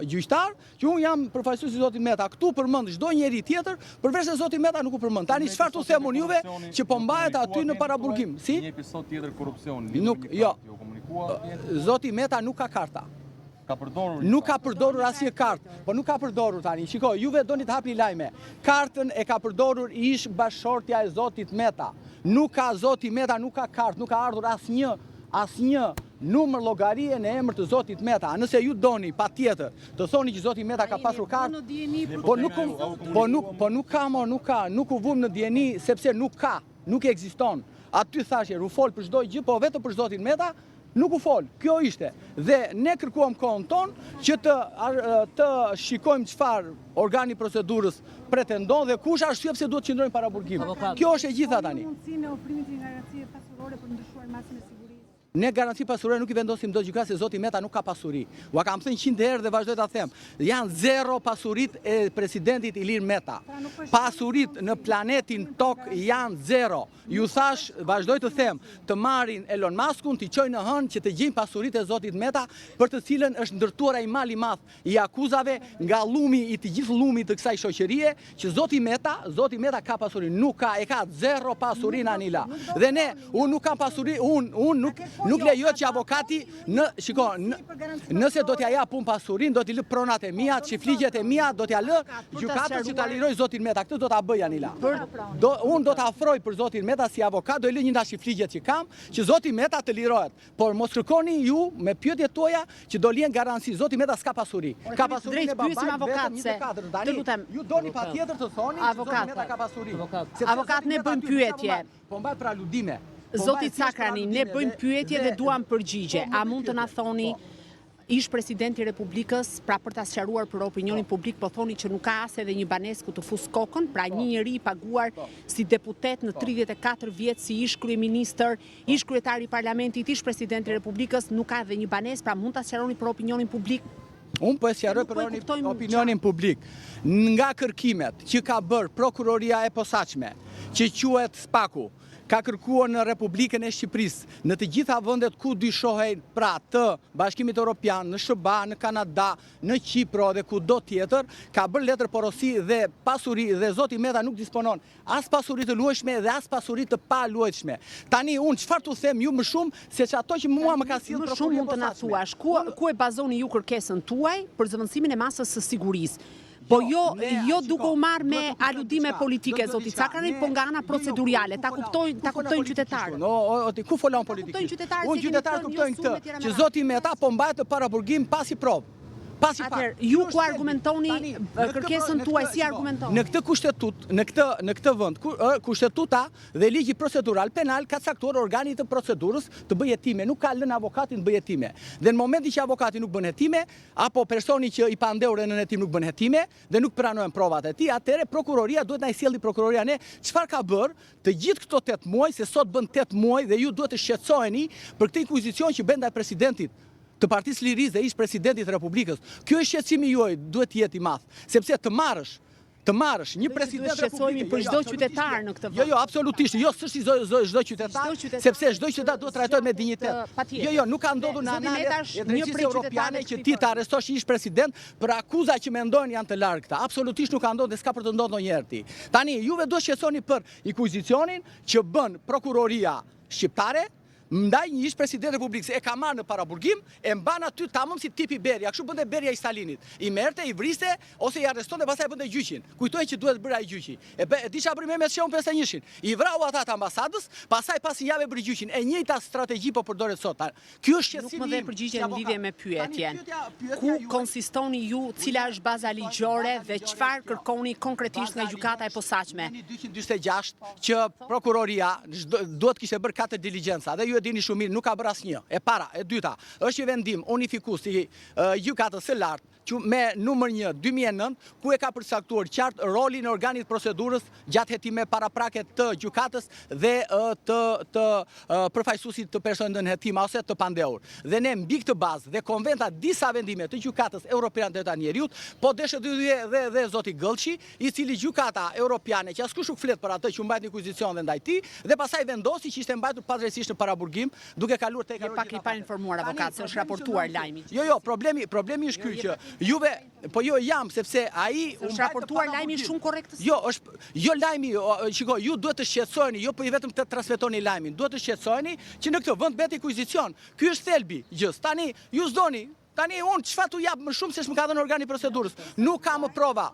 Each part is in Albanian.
gjyqtar, që unë jam përfaqësuesi i zotit Meta. Këtu përmend çdo njeri tjetër, përveç se zoti Meta nuk u përmend. Tani çfarë tu them unë juve që po mbahet aty në paraburgim? Si? Një episod tjetër korrupsioni. Nuk, jo. Zoti Meta nuk ka karta. Nuk ka përdorur asnjë kartë, po nuk ka përdorur tani. Shiko, juve doni të hapni lajme. Kartën e ka përdorur ish bashortja e zotit Meta. Nuk ka zoti Meta, nuk ka kartë, nuk ka ardhur asnjë numër llogarie në emër të zotit Meta. Nëse ju doni patjetër të thoni që zoti Meta ka pasur kartë, po nuk ka, nuk u vum në dieni sepse nuk ka, nuk ekziston. Aty thashë u fol për çdo gjë, po vetëm për zotin Meta nuk u fol. Kjo ishte. Dhe ne kërkuam kohën tonë që të shikojmë çfarë organi procedurës pretendon dhe kush arsye pse duhet të qëndrojnë para burgimit. Kjo është e gjitha tani. Mundësinë e ofrimit të garancie pasurore për ndryshuar masën e sigurisë. Ne garanci pasurore nuk I vendosim do gjykat se zoti Meta nuk ka pasuri. Ua kam thënë 100 herë dhe vazhdoj ta them. Janë zero pasurit e presidentit Ilir Meta. Pasurit në planetin Tok janë zero. Ju thash, vazhdoj të them, të marrin Elon Muskun, t'i çojnë në hënë që të gjejnë pasuritë e zotit Meta, për të cilën është ndërtuar ai mal I madh I akuzave nga llumi I të gjithë llumit të kësaj shoqërie, që zoti Meta ka pasuri, nuk ka, e ka zero pasuri Anila. Dhe ne, unë nuk kam pasuri, unë nuk lejohet që avokati nëse do t'ja jap punë pasurin, do t'i lë pronat e mia, çifligjet e mia, do t'ja lë gjykatës që ta liroj zotin Meta. Këtë do ta bëj Anila. Unë do ta afroj për zotin Meta si avokat, do I lë një nga çifligjet që kam, që zoti Meta të lirohet. Por mos kërkoni ju me pyetjet tuaja që do lihen garanci. Zoti Meta s'ka pasuri. Ka pasuri me babait vetëm 24. Tani ju doni patjetër të thoni që zoti Meta ka pasuri. Avokat, ne bëjmë pyetje. Po mbaj për aludime. Zoti Cakrani, ne bëjmë pyetje dhe duam përgjigje. A mund të na thoni ish presidenti I Republikës, pra për ta sqaruar për opinionin publik, po thoni që nuk ka as edhe një banesë ku të fus kokën, pra një njeri I paguar si deputet në 34 vjet si ish kryeministër, ish kryetari I parlamentit, ish presidenti I Republikës, nuk ka edhe një banesë, pra mund ta sqaroni për opinionin publik? Unë po e sqaroj për opinionin publik. Nga kërkimet që ka bërë prokuroria e posaçme, që quhet Spaku, ka kërkuar në Republikën e Shqipërisë, në të gjitha vendet ku dyshohen pra të Bashkimit Evropian, në SBA, në Kanada, në Kipro dhe kudo tjetër, ka bërë letër porosi dhe pasuri dhe zoti Meta nuk disponon as pasuri të luajshme dhe as pasuri të pa luajshme. Tani unë çfarë tu them ju më shumë se ato që mua më ka sjellë më shumë mund të na thuash ku e bazoni ju kërkesën tuaj për zëvendësimin e masës së sigurisë. Po jo duke u marrë me aludime politike, zoti Cakrani, po nga ana proceduriale, ta kuptojnë qytetarët. Ku folon politikisht? Unë qytetarët kuptojnë këtë, që zoti Meta po mbahet të paraburgim pasi provë. Atëherë, ju ku argumentoni kërkesën tuaj, si argumentoni? Në këtë kushtetut, në këtë vend, kushtetuta dhe ligji procedural penal ka caktuar organit të procedurës të bëjë hetime, nuk ka lënë avokatin të bëjë hetime. Dhe në momentin që avokati nuk bën hetime, apo personi që I pandehur në hetim nuk bën hetime dhe nuk pranohen provat e tij, atëherë prokuroria duhet na I sjellë prokuroria ne çfarë ka bërë të gjithë këto 8 muaj, se sot bën 8 muaj dhe ju duhet të shqetësoheni për këtë inkuizicion që bën ndaj presidentit të Partisë Lirisë dhe ish presidentit të Republikës. Kjo është shqetësimi juaj, duhet të jetë I madh, sepse të marrësh një president republikë për çdo qytetar në këtë vend. Jo, absolutisht, jo s'është çdo qytetar, sepse çdo qytetar duhet trajtohet me dinjitet. Jo, nuk ka ndodhur në anales e drejtësisë europiane që ti të arrestosh ish president për akuza që mendojnë janë të largëta. Absolutisht nuk ka ndodhur dhe s'ka për të ndodhur ndonjëherë ti. Tani juve duhet shqetësoni për inkuizicionin që bën prokuroria shqiptare ndaj një ish president Republikës, e ka marrë në paraburgim, e mban aty tamam si tipi Beria, kështu bënte Beria I Stalinit. I merrte, I vriste ose I arrestonte, pastaj bënte gjyqin. Kujtoi që duhet bërë ai gjyqi. E di çfarë bëri Mehmet Shehu 51-shin. I vrau ata të ambasadës, pastaj pas një javë bëri gjyqin. E njëjta strategji po përdoret sot. Ky është shqetësimi. Nuk më dhe përgjigje në lidhje me pyetjen. Ku konsistoni ju, cila është baza ligjore dhe çfarë kërkoni konkretisht nga gjykata e posaçme? 246 që prokuroria duhet kishte bërë 4 diligjenca dhe ju dini shumë mirë, nuk ka bërë asnjë. E para, e dyta, është një vendim unifikues I gjykatës së lartë me numër 1 2009, ku e ka përcaktuar qartë rolin e organit procedurës gjatë hetime paraprake të gjykatës dhe të përfaqësuesit të personit në hetim ose të pandehur. Dhe ne mbi këtë bazë dhe konventa disa vendime të gjykatës europiane të njeriut, po deshet dhe zoti Gëllçi, I cili gjykata europiane që askush nuk flet për atë që mbajt një inkuizicion dhe ndaj tij, dhe pastaj vendosi që ishte mbajtur padrejtisht në paraburgim. burgim, duke kaluar tek Je pak i pa informuar avokat, se është raportuar lajmi. Jo, problemi është ky që juve, po jo jam, sepse ai është raportuar lajmi shumë korrekt. Jo, jo lajmi, shiko, ju duhet të shqetësoheni, jo po i vetëm të transmetoni lajmin, duhet të shqetësoheni që në këtë vend bëhet ekuizicion. Ky është thelbi gjës. Tani ju s'doni. Tani unë çfarë tu jap më shumë se më ka dhënë organi procedurës. Nuk ka më prova.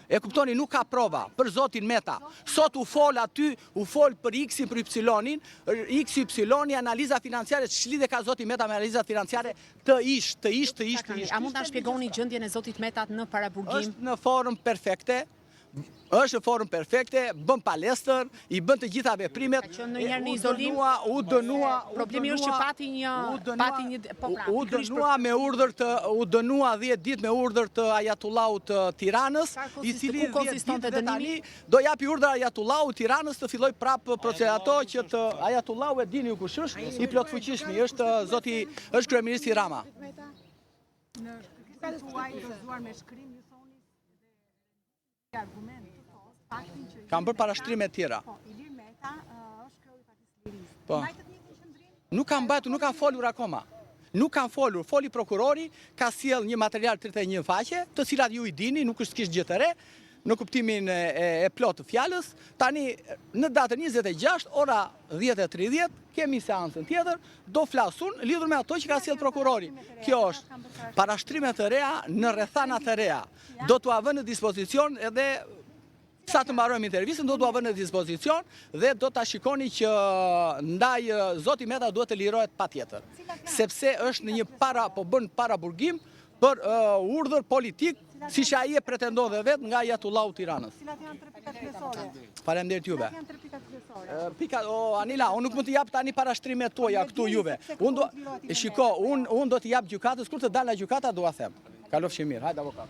E kuptoni, nuk ka prova për zotin Meta. Sot u fol aty, u fol për X-in, për Y-in, XY, analiza financiare, ç'lidhje ka zoti Meta me analizat financiare të ish. A mund ta shpjegoni gjendjen e zotit Metat në paraburgim? Është në formë perfekte. Është në formë perfekte, bën palestër, i bën të gjitha veprimet. Ka qenë ndonjëherë në izolim? U dënua. Problemi është që pati një u dënua me urdhër të u dënua 10 ditë me urdhër të Ajatullaut të Tiranës, i cili konsistonte dënimi do japi urdhër Ajatullaut të Tiranës të filloj prapë proces ato që të Ajatullau e dini ju kush është, i plot fuqishmi, është kryeministri Rama. Në shkrimin tuaj të zgjuar me shkrim ju thoni argument faktin që Kam bërë parashtrime të tjera. Po, Ilir Meta është kreu i Partisë Lirisë. Po. Mbajtet një qendrim? Nuk kam mbajtur, nuk kam folur akoma. Nuk kam folur, foli prokurori, ka sjell një material 31 faqe, të cilat ju i dini, nuk është kish gjë të re, në kuptimin e plot të fjalës. Tani në datën 26 ora 10:30 kemi seancën tjetër, do flasun lidhur me ato që ka sjell prokurori. Kjo është parashtrime të reja në rrethana të reja. Do t'ua vënë në dispozicion edhe sa të mbarojmë intervistën, do t'ua vënë në dispozicion dhe do ta shikoni që ndaj zoti Meta duhet të lirohet patjetër. Sepse është në një bën paraburgim për urdhër politik, siç ai e pretendon dhe vetë nga Ajatullau Tiranës. Cilat janë tre pikat kryesore? Faleminderit juve. Cilat janë tre pikat kryesore? Anila, unë nuk mund të jap tani parashtrimet tuaja këtu juve. Unë do t'i jap gjykatës, kur të dalë nga gjykata dua them. Kalofshi mirë, hajde avokat.